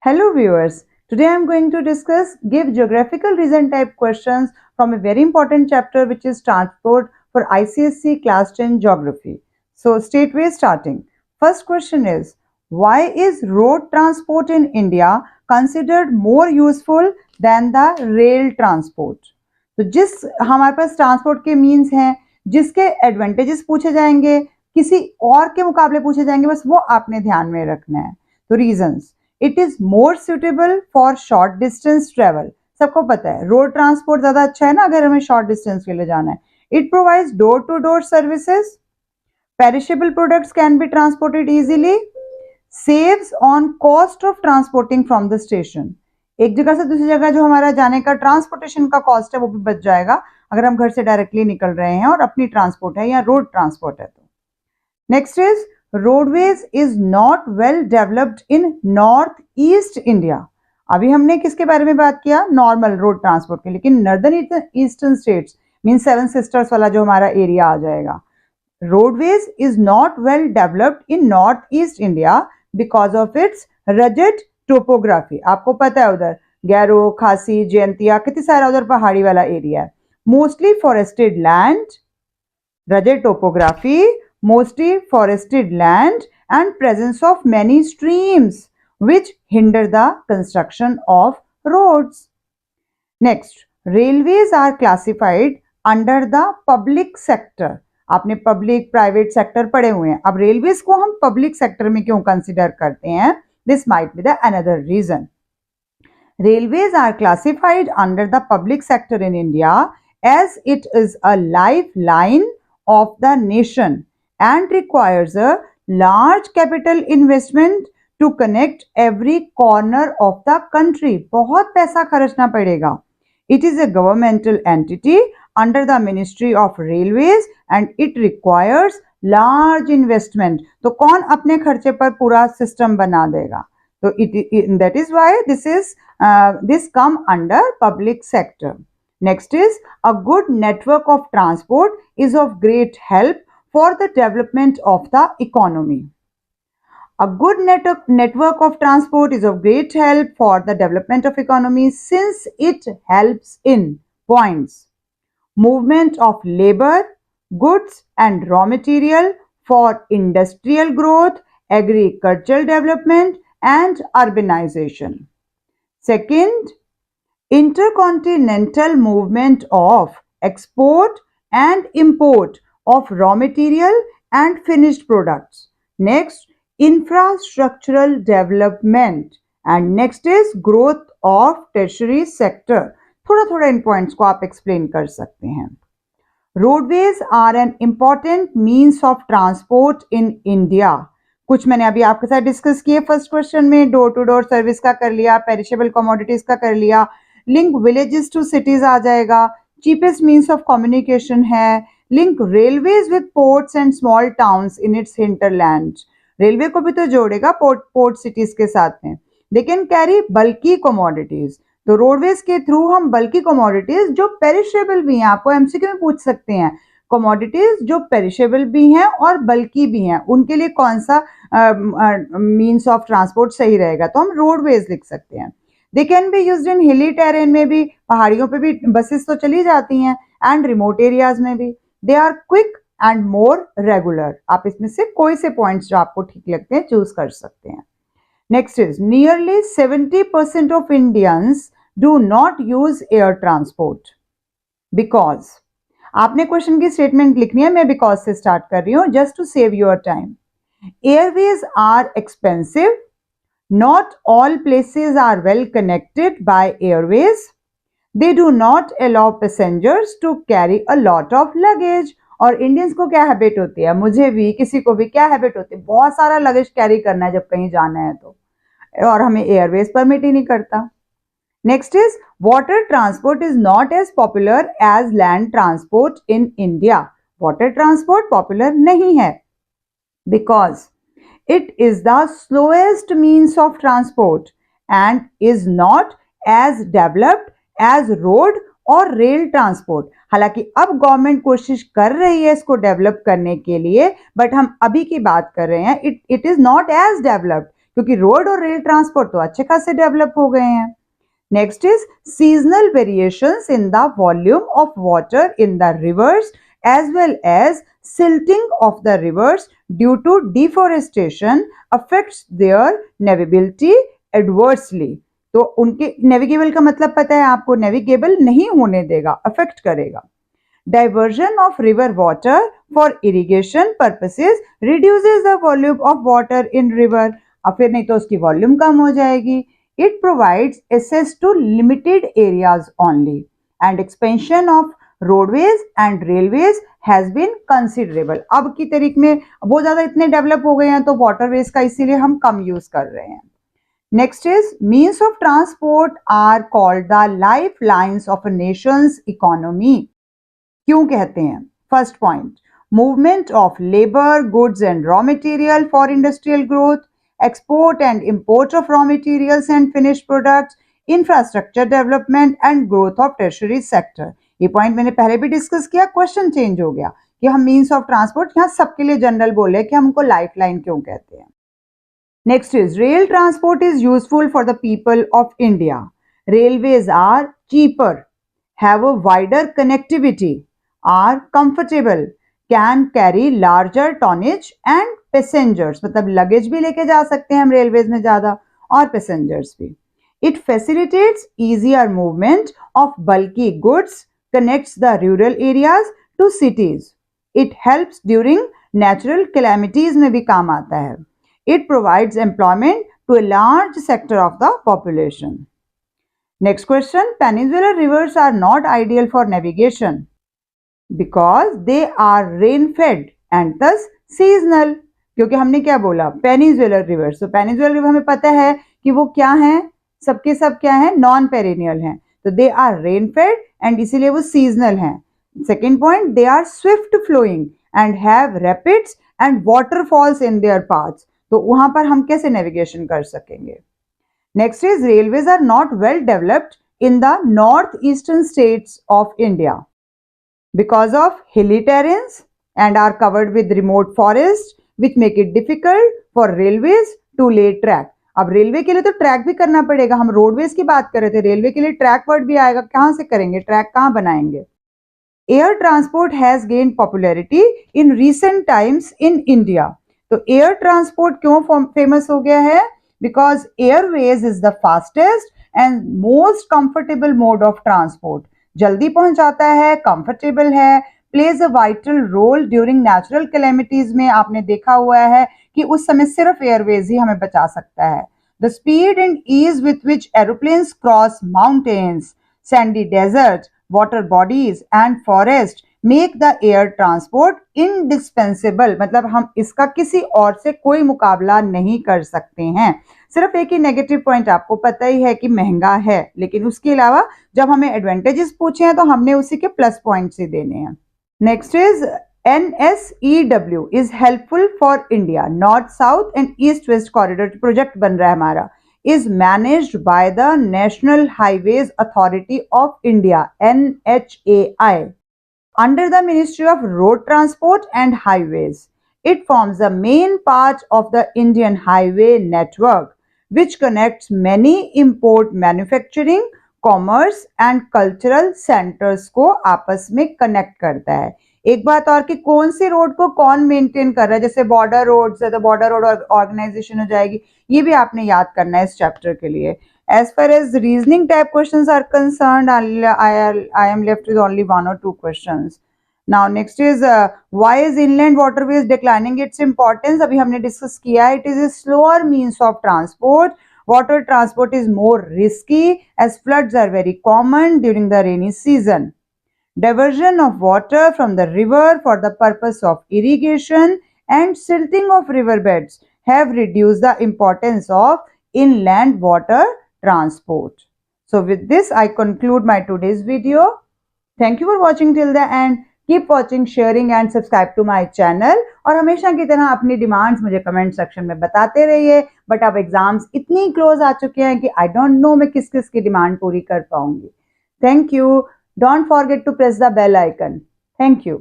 Hello viewers, today I am going to give geographical region type questions from a very important chapter which is transport for ICSE class 10 geography. So straightway starting. First question is, why is road transport in India considered more useful than the rail transport? तो जिस हमारे पास transport के means हैं, जिसके advantages पूछे जाएंगे, किसी और के मुकाबले पूछे जाएंगे, बस वो आपने ध्यान में रखना है. तो reasons, it is more suitable for short distance travel. सबको पता है रोड ट्रांसपोर्ट ज्यादा अच्छा है ना अगर हमें शॉर्ट डिस्टेंस के लिए जाना है. It provides door to door services. Perishable products can be transported easily. Saves on cost of transporting from the station. एक जगह से दूसरी जगह जो हमारा जाने का ट्रांसपोर्टेशन का कॉस्ट है वो भी बच जाएगा अगर हम घर से डायरेक्टली निकल रहे हैं और अपनी ट्रांसपोर्ट है या रोड ट्रांसपोर्ट है. तो next is roadways is not well developed in North East India. अभी हमने किसके बारे में बात किया, नॉर्मल रोड ट्रांसपोर्ट के, लेकिन northern eastern states mean seven sisters वाला जो हमारा एरिया आ जाएगा. Roadways is not well developed in North East India because of its rugged topography. आपको पता है उधर गैरो, खासी, जयंतिया, कितनी सारा उधर पहाड़ी वाला एरिया है. Mostly forested land, rugged topography, mostly forested land and presence of many streams which hinder the construction of roads. Next, railways are classified under the public sector. आपने पब्लिक प्राइवेट सेक्टर पढ़े हुए हैं. अब railways को हम public sector में क्यों consider करते हैं? This might be the another reason. Railways are classified under the public sector in India as it is a lifeline of the nation and requires a large capital investment to connect every corner of the country. बहुत पैसा खर्चना पड़ेगा. It is a governmental entity under the Ministry of Railways and it requires large investment. तो कौन अपने खर्चे पर पूरा सिस्टम बना देगा? So that is why this come under public sector. Next is, a good network of transport is of great help for the development of the economy. A good network of transport is of great help for the development of economy since it helps in points: movement of labor, goods and raw material for industrial growth, agricultural development and urbanization. Second, intercontinental movement of export and import of raw material and finished products. Next, infrastructural development. And next is growth of tertiary sector. थोड़ा थोड़ा इन points को आप explain कर सकते हैं. Roadways are an important means of transport in India. कुछ मैंने अभी आपके साथ डिस्कस किए फर्स्ट क्वेश्चन में. डोर टू डोर सर्विस का कर लिया, पेरिशेबल कमोडिटीज का कर लिया, लिंक विलेजेस टू सिटीज आ जाएगा, चीपेस्ट मीन्स ऑफ कम्युनिकेशन है, link railways with ports and small towns in its hinterland. Railway को भी तो जोड़ेगा पोर्ट सिटीज के साथ में. They can carry bulky commodities. तो रोडवेज के थ्रू हम बल्की कमोडिटीज जो पेरिशेबल भी हैं, आपको एमसीक्यू में पूछ सकते हैं, कमोडिटीज जो पेरिशेबल भी हैं और बल्कि भी हैं, उनके लिए कौन सा मीन्स ऑफ ट्रांसपोर्ट सही रहेगा? तो हम रोडवेज लिख सकते हैं. They can be used in हिली टेरेन में भी, पहाड़ियों पे भी बसेस तो चली जाती हैं, एंड रिमोट एरियाज में भी. They are quick and more regular. आप इसमें से कोई से पॉइंट्स जो आपको ठीक लगते हैं चूज कर सकते हैं. Next is, nearly 70% of Indians do not use air transport because. आपने क्वेश्चन की स्टेटमेंट लिखनी है, मैं बिकॉज से स्टार्ट कर रही हूं just to save your time. Airways are expensive. Not all places are well connected by airways. They do not allow passengers to carry a lot of luggage. और Indians को क्या हैबिट होती है, मुझे भी किसी को भी क्या हैबिट होती है, बहुत सारा लगेज कैरी करना है जब कहीं जाना है तो, और हमें एयरवेज परमिट ही नहीं करता. Next is, water transport is not as popular as land transport in India. Water transport popular नहीं है because it is the slowest means of transport and is not as developed as road और rail transport. हालांकि अब government कोशिश कर रही है इसको डेवलप करने के लिए, बट हम अभी की बात कर रहे हैं, it is not as developed क्योंकि रोड और रेल ट्रांसपोर्ट तो अच्छे खासे डेवलप हो गए हैं। Next is seasonal variations in the volume of water in the rivers as well as silting of the rivers due to deforestation affects their navigability adversely. तो उनके navigable का मतलब पता है आपको, navigable नहीं होने देगा, affect करेगा. Diversion of river water for irrigation purposes reduces the volume of water in river. अब फिर नहीं तो उसकी वॉल्यूम कम हो जाएगी. It provides access to limited areas only and expansion of roadways and railways has been considerable. अब की तारीख में वो ज़्यादा इतने डेवलप हो गए हैं तो वाटरवेज का इसीलिए हम कम यूज कर रहे हैं. Next is means of transport are called the lifelines of a nation's economy. क्यों कहते हैं? First point, movement of labor, goods and raw material for industrial growth, export and import of raw materials and finished products, infrastructure development and growth of tertiary sector. ये point मैंने पहले भी discuss किया, question change हो गया कि हम means of transport यहाँ सबके लिए जनरल बोले कि हम उनको लाइफलाइन क्यों कहते हैं. Next is rail transport is useful for the people of India. Railways are cheaper, have a wider connectivity, are comfortable, can carry larger tonnage and passengers. मतलब लगेज भी लेके जा सकते हैं हम रेलवेज में ज़्यादा और पैसेंजर्स भी. It facilitates easier movement of bulky goods, connects the rural areas to cities. It helps during natural calamities में भी काम आता है. It provides employment to a large sector of the population. Next question, peninsular rivers are not ideal for navigation because they are rain fed and thus seasonal. क्योंकि हमने क्या बोला, peninsular reverse. तो पेनिनसुलर रिवर हमें पता है कि वो क्या है, सबके सब क्या है, नॉन पेरिनियल हैं. तो they are rain fed and इसीलिए वो सीजनल हैं. Second point, they are swift flowing and have rapids and waterfalls in their paths. तो वहां पर हम कैसे नेविगेशन कर सकेंगे. Next is railways are not well developed in the north eastern states of India because of hilly terrains and are covered with remote forests which make it difficult for railways to lay track. अब railway के लिए तो track भी करना पड़ेगा. हम roadways की बात कर रहे थे, रेलवे के लिए ट्रैक वर्ड भी आएगा. कहाँ से करेंगे ट्रैक, कहाँ बनाएंगे. Air transport has gain popularity in recent times in India. तो एयर ट्रांसपोर्ट क्यों फेमस हो गया है? Because airways is the fastest and most comfortable mode of transport. जल्दी पहुंच जाता है, कंफर्टेबल है, plays a vital role during natural calamities में. आपने देखा हुआ है कि उस समय सिर्फ एयरवेज ही हमें बचा सकता है. The speed and ease with which aeroplanes cross mountains, sandy desert, water bodies and forest make the air transport indispensable. मतलब हम इसका किसी और से कोई मुकाबला नहीं कर सकते हैं. सिर्फ एक ही नेगेटिव पॉइंट आपको पता ही है कि महंगा है, लेकिन उसके अलावा जब हमें एडवांटेजेस पूछे हैं तो हमने उसी के प्लस पॉइंट्स ही देने हैं. Next is NSEW is helpful for India. North south and east west corridor project बन रहा है हमारा. Is managed by the national highways authority of India NHAI under the Ministry of Road Transport and Highways. It forms the main part of the Indian highway network, which connects many import manufacturing, commerce and cultural centers को आपस में connect करता है. एक बात और कि कौन सी रोड को कौन मेंटेन कर रहा है, जैसे बॉर्डर रोड्स है तो बॉर्डर रोड ऑर्गेनाइजेशन हो जाएगी. ये भी आपने याद करना है इस चैप्टर के लिए. As far as reasoning type questions are concerned, I am left with only 1 or 2 questions. Now next is why is inland waterways declining its importance? अभी हमने discuss किया है. It is a slower means of transport. Water transport is more risky as floods are very common during the rainy season. Diversion of water from the river for the purpose of irrigation and silting of riverbeds have reduced the importance of inland water transport. So with this I conclude my today's video. Thank you for watching till the end. Keep watching, sharing and subscribe to my channel. और हमेशा की तरह अपनी demands मुझे comment section में बताते रहिए. But अब एग्जाम्स इतनी क्लोज आ चुके हैं कि आई डोंट नो मैं किस किस की डिमांड पूरी कर पाऊंगी. Thank you. Don't forget to press the bell icon. Thank you.